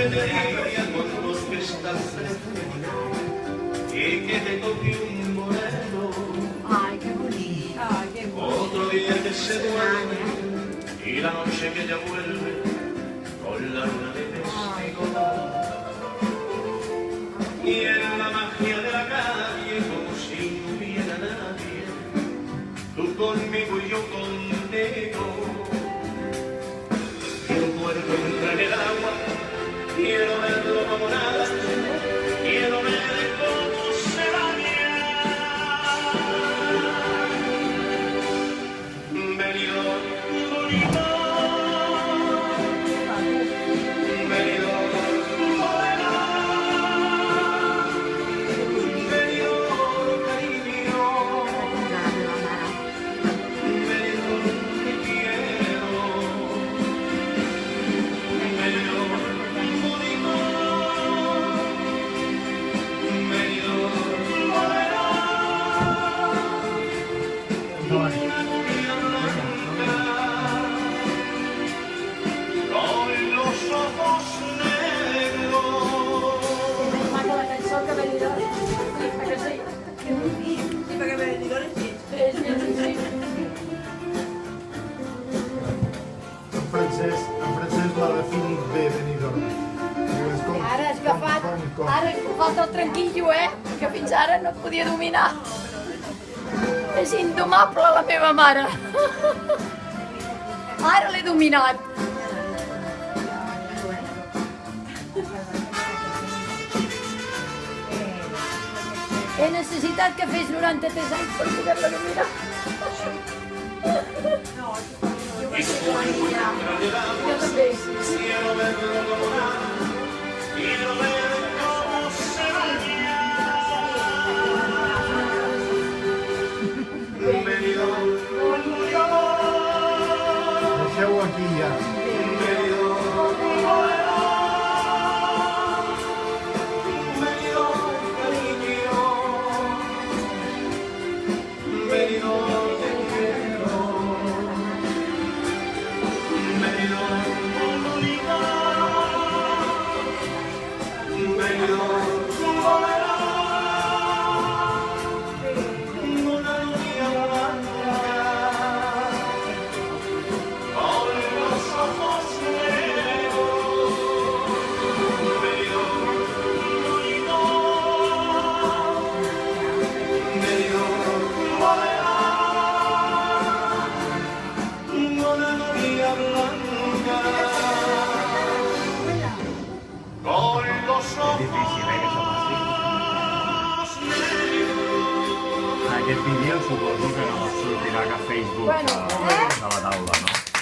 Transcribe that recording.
te diría cuando que estás frente y que te toque un moreno. Ay, qué bonito. Ay, qué bonito. Otro día que se duerme y la noche que ya vuelve con la luna de testigo. Y en la magia de la calle como si no hubiera nadie, tú conmigo y yo contigo. Quiero un puerto entrar en el agua, quiero verlo como nada, quiero ver cómo se baña. Venidor bonito, venidor morena, venidor cariño, venidor que quiero, venidor bonito, venidor morena. Una novia blanca, con los ojos negros. Más con la canción que venidores. ¿A que sí? Sí, perquè venidores sí. Sí, sí, sí, sí. En francès l'ha definit bé, Benidorm. Diu, és com... Ara has agafat, ara has agafat el tranquillo, que fins ara no et podia dominar. És indomable la meva mare. Ara l'he dominat. He necessitat que fes 93 anys per poder-la dominar. Y su cuerpo entra del agua, Jo també. quiero verlo como nada, quiero ver cómo se baña. Venidor bonito, Deixeu-ho aquí ja. venidor morena, venidor cariño, venidor te quiero, venidor bonito, venidor morena, una novia blanca, con los ojos negros, venidor bonito, venidor morena, una novia blanca, con los ojos Difícil, que som així. negros. Aquest vídeo suposo que no sortirà cap Facebook Bueno, de la taula, no?